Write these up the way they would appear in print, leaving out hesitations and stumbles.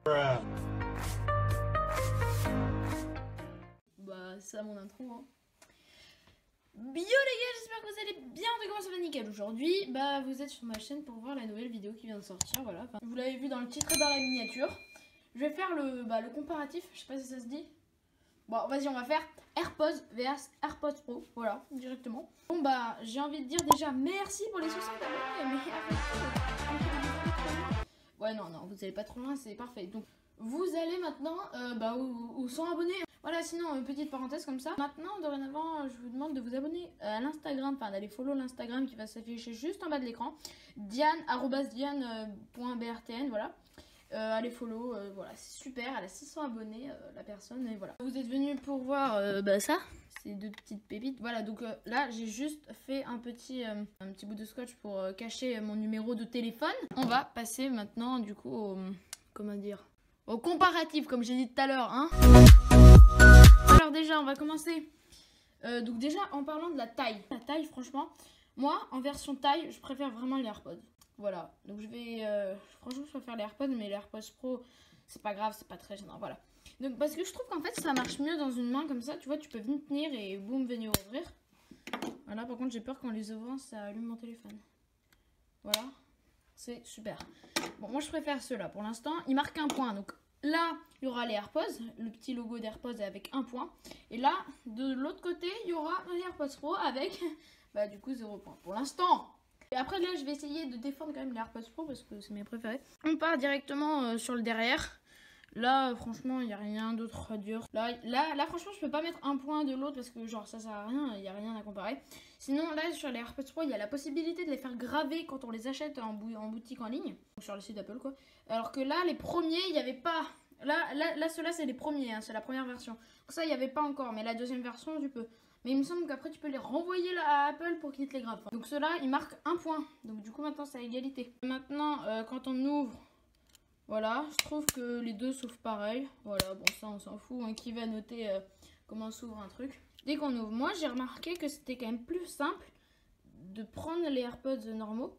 Bah, c'est ça mon intro, hein. Bio les gars, j'espère que vous allez bien, de comment ça va nickel. Aujourd'hui, bah vous êtes sur ma chaîne pour voir la nouvelle vidéo qui vient de sortir, voilà. Enfin, vous l'avez vu dans le titre et dans la miniature. Je vais faire le comparatif, je sais pas si ça se dit. Bon, vas-y, on va faire AirPods vs AirPods Pro, voilà, directement. Bon bah, j'ai envie de dire déjà merci pour les 60 abonnés, mais ouais, non, vous allez pas trop loin, c'est parfait. Donc, vous allez maintenant aux 100 abonnés. Voilà, sinon, une petite parenthèse comme ça. Maintenant, dorénavant, je vous demande de vous abonner à l'Instagram, enfin d'aller follow l'Instagram qui va s'afficher juste en bas de l'écran. Diane@diane.brtn, voilà. Allez follow, voilà, c'est super, elle a 600 abonnés, la personne, et voilà. Vous êtes venus pour voir ça, ces deux petites pépites. Voilà, donc là, j'ai juste fait un petit bout de scotch pour cacher mon numéro de téléphone. On va passer maintenant, du coup, au comparatif, comme j'ai dit tout à l'heure, hein. Alors déjà, on va commencer. Donc déjà, en parlant de la taille. La taille, franchement, moi, en version taille, je préfère vraiment les AirPods. Voilà, donc je vais, franchement, je préfère les AirPods, mais les AirPods Pro, c'est pas grave, c'est pas très gênant, voilà. Donc, parce que je trouve qu'en fait, ça marche mieux dans une main comme ça, tu vois, tu peux venir tenir et boum, venir ouvrir. Voilà, par contre, j'ai peur qu'en les ouvrant, ça allume mon téléphone. Voilà, c'est super. Bon, moi, je préfère ceux-là pour l'instant. Il marque un point, donc là, il y aura les AirPods, le petit logo d'AirPods avec un point. Et là, de l'autre côté, il y aura les AirPods Pro avec, bah, du coup, 0 point pour l'instant. Et après là je vais essayer de défendre quand même les AirPods Pro parce que c'est mes préférés. On part directement sur le derrière. Là franchement il n'y a rien d'autre à dire. Là franchement je peux pas mettre un point de l'autre parce que genre ça sert à rien, il n'y a rien à comparer. Sinon là sur les AirPods Pro il y a la possibilité de les faire graver quand on les achète en boutique en ligne. Sur le site Apple quoi. Alors que là les premiers il n'y avait pas. Là ceux-là c'est les premiers, hein, c'est la première version. Donc ça il n'y avait pas encore mais la deuxième version tu peux. Mais il me semble qu'après tu peux les renvoyer à Apple pour qu'ils te les gravent. Donc ceux-là, ils marquent un point. Donc du coup maintenant c'est à égalité. Maintenant quand on ouvre, voilà, je trouve que les deux s'ouvrent pareil. Voilà, bon ça on s'en fout. Hein. Qui va noter comment s'ouvre un truc. Dès qu'on ouvre, moi j'ai remarqué que c'était quand même plus simple de prendre les AirPods normaux.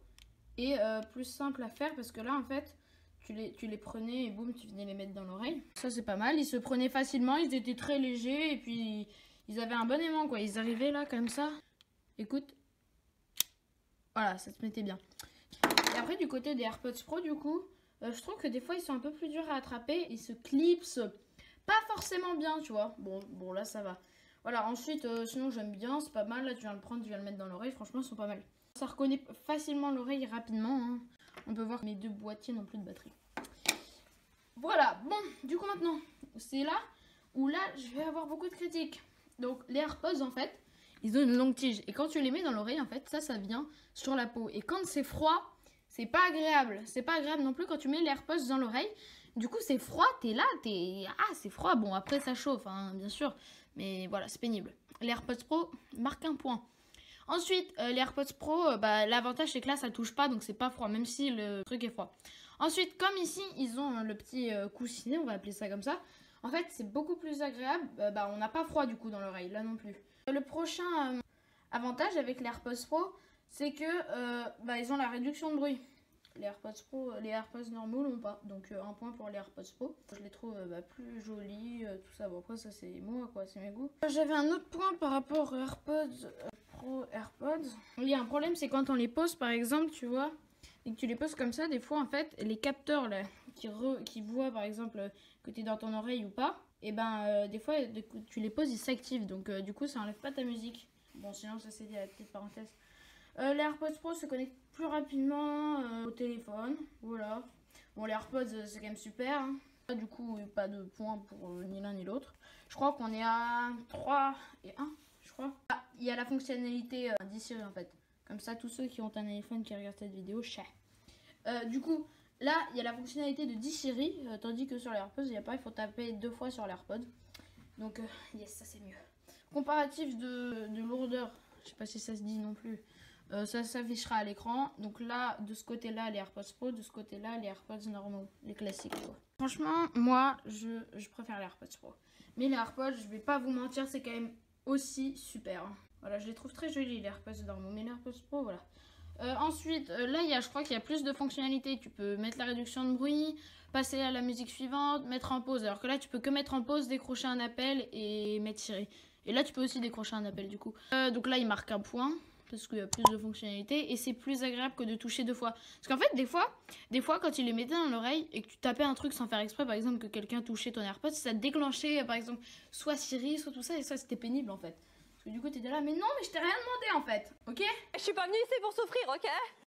Et plus simple à faire parce que là en fait, tu les prenais et boum, tu venais les mettre dans l'oreille. Ça c'est pas mal, ils se prenaient facilement, ils étaient très légers et puis... Ils avaient un bon aimant quoi, ils arrivaient là comme ça. Écoute. Voilà, ça se mettait bien. Et après du côté des AirPods Pro du coup, je trouve que des fois ils sont un peu plus durs à attraper. Ils se clipsent pas forcément bien tu vois. Bon là ça va. Voilà, ensuite sinon j'aime bien, c'est pas mal. Là tu viens le prendre, tu viens le mettre dans l'oreille, franchement ils sont pas mal. Ça reconnaît facilement l'oreille rapidement. Hein. On peut voir que mes deux boîtiers n'ont plus de batterie. Voilà, bon, du coup maintenant, c'est là où là je vais avoir beaucoup de critiques. Donc les AirPods en fait, ils ont une longue tige et quand tu les mets dans l'oreille en fait, ça vient sur la peau et quand c'est froid, c'est pas agréable. C'est pas agréable non plus quand tu mets les AirPods dans l'oreille. Du coup c'est froid, t'es là, c'est froid. Bon après ça chauffe hein, bien sûr, mais voilà c'est pénible. Les AirPods Pro marquent un point. Ensuite les AirPods Pro, l'avantage c'est que là ça touche pas donc c'est pas froid même si le truc est froid. Ensuite comme ici ils ont le petit coussinet, on va appeler ça comme ça. En fait, c'est beaucoup plus agréable. On n'a pas froid du coup dans l'oreille, là non plus. Le prochain avantage avec les AirPods Pro, c'est que ils ont la réduction de bruit. Les AirPods Pro, les AirPods normaux l'ont pas. Donc un point pour les AirPods Pro. Je les trouve plus jolis, tout ça. Bon après ça c'est moi quoi, c'est mes goûts. J'avais un autre point par rapport aux AirPods Pro, AirPods. Il y a un problème, c'est quand on les pose par exemple, tu vois, et que tu les poses comme ça, des fois en fait, les capteurs là qui voient par exemple que tu es dans ton oreille ou pas, et des fois tu les poses, ils s'activent, donc du coup ça enlève pas ta musique. Bon sinon ça c'est dit à la petite parenthèse. Les AirPods Pro se connectent plus rapidement au téléphone, voilà. Bon les AirPods c'est quand même super, hein. Du coup pas de points pour ni l'un ni l'autre. Je crois qu'on est à 3 et 1, je crois. Ah, il y a la fonctionnalité d'e-Siri en fait. Comme ça tous ceux qui ont un iPhone qui regardent cette vidéo, du coup là, il y a la fonctionnalité de d'e-Siri, tandis que sur les AirPods, il n'y a pas, il faut taper 2 fois sur l'AirPod. Donc, yes, ça c'est mieux. Comparatif de lourdeur, je sais pas si ça se dit non plus, ça s'affichera à l'écran. Donc là, de ce côté-là, les AirPods Pro, de ce côté-là, les AirPods normaux, les classiques quoi. Franchement, moi, je préfère les AirPods Pro. Mais les AirPods, je vais pas vous mentir, c'est quand même aussi super. Hein. Voilà, je les trouve très jolis, les AirPods normaux. Mais les AirPods Pro, voilà. Ensuite, là, je crois qu'il y a plus de fonctionnalités. Tu peux mettre la réduction de bruit, passer à la musique suivante, mettre en pause. Alors que là, tu peux que mettre en pause, décrocher un appel et mettre tirer. Et là, tu peux aussi décrocher un appel du coup. Donc là, il marque un point parce qu'il y a plus de fonctionnalités et c'est plus agréable que de toucher 2 fois. Parce qu'en fait, des fois, quand tu les mettais dans l'oreille et que tu tapais un truc sans faire exprès, par exemple que quelqu'un touchait ton AirPods, ça déclenchait, par exemple, soit Siri, soit tout ça, et ça, c'était pénible en fait. Parce que du coup, t'étais là, mais non, mais je t'ai rien demandé en fait, ok? Je suis pas venue ici pour souffrir, ok?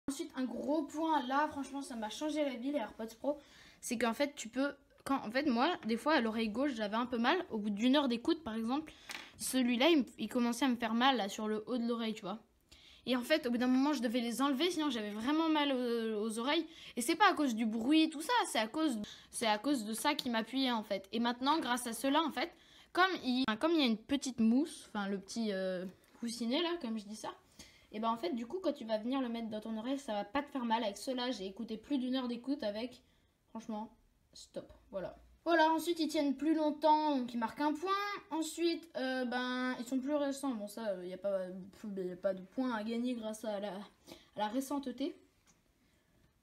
Ensuite, un gros point, là, franchement, ça m'a changé la vie, les AirPods Pro, c'est qu'en fait, tu peux... En fait, moi, des fois, à l'oreille gauche, j'avais un peu mal. Au bout d'1 heure d'écoute, par exemple, celui-là, il commençait à me faire mal, là, sur le haut de l'oreille, tu vois. Et en fait, au bout d'un moment, je devais les enlever, sinon j'avais vraiment mal aux oreilles. Et c'est pas à cause du bruit, tout ça, c'est à cause de ça qui m'appuyait, en fait. Et maintenant, grâce à cela, en fait, comme il y a une petite mousse, enfin, le petit coussinet, là, comme je dis ça, et ben en fait, du coup, quand tu vas venir le mettre dans ton oreille, ça va pas te faire mal. Avec cela, j'ai écouté plus d'1 heure d'écoute avec, franchement, stop, voilà. Voilà, ensuite ils tiennent plus longtemps, donc ils marquent un point. Ensuite, ils sont plus récents. Bon, ça, il n'y a pas de point à gagner grâce à la récenteté.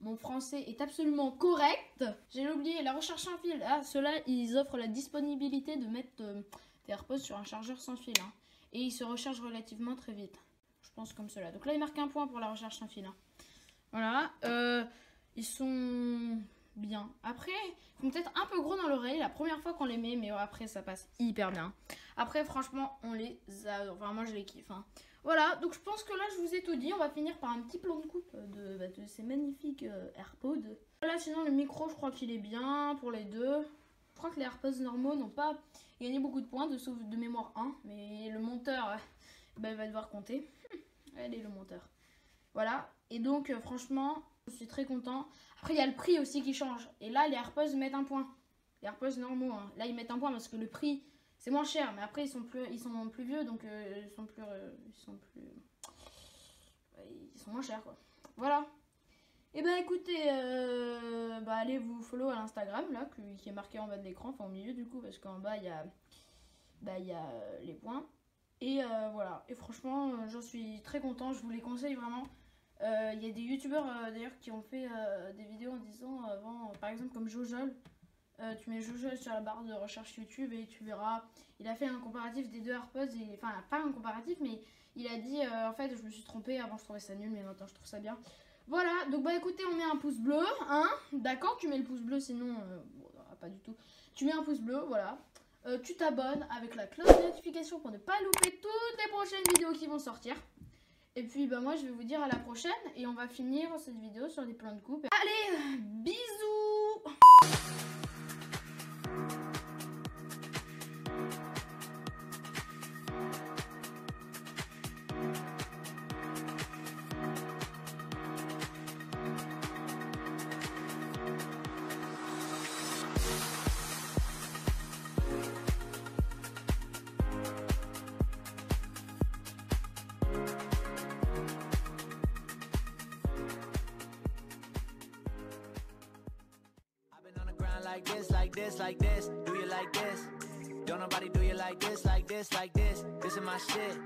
Mon français est absolument correct. J'ai oublié la recharge sans fil. Ah, ceux-là, ils offrent la disponibilité de mettre tes AirPods sur un chargeur sans fil. Hein. Et ils se rechargent relativement très vite. Je pense comme cela. Donc là, ils marquent un point pour la recharge sans fil. Hein. Voilà. Ils sont... bien. Après, ils font peut-être un peu gros dans l'oreille la première fois qu'on les met, mais après ça passe hyper bien. Après, franchement, on les adore. Enfin, moi je les kiffe. Hein. Voilà, donc je pense que là je vous ai tout dit. On va finir par un petit plan de coupe de ces magnifiques AirPods. Là, sinon, le micro, je crois qu'il est bien pour les deux. Je crois que les AirPods normaux n'ont pas gagné beaucoup de points, de mémoire 1. Mais le monteur, il va devoir compter. Allez, le monteur. Voilà, et donc franchement, je suis très content. Après, il y a le prix aussi qui change. Et là, les AirPods mettent un point. Les AirPods normaux, hein. Là, ils mettent un point parce que le prix, c'est moins cher. Mais après, ils sont plus vieux, donc ils sont moins chers, quoi. Voilà. Et ben écoutez, allez vous follow à l'Instagram, là, qui est marqué en bas de l'écran, enfin au milieu du coup, parce qu'en bas, il y a les points. Et voilà. Et franchement, j'en suis très content. Je vous les conseille vraiment. Il y a des youtubeurs d'ailleurs qui ont fait des vidéos en disant avant, par exemple comme Jojol, tu mets Jojol sur la barre de recherche YouTube et tu verras, il a fait un comparatif des deux AirPods, enfin pas un comparatif mais il a dit en fait je me suis trompée, avant je trouvais ça nul mais maintenant je trouve ça bien. Voilà, donc écoutez, on met un pouce bleu, hein, d'accord, tu mets le pouce bleu sinon, pas du tout, tu mets un pouce bleu, voilà. Tu t'abonnes avec la cloche de notification pour ne pas louper toutes les prochaines vidéos qui vont sortir. Et puis moi je vais vous dire à la prochaine et on va finir cette vidéo sur des plans de coupe. Allez, bisous! Like this, like this, like this. Do you like this? Don't nobody do you like this, like this, like this. This is my shit.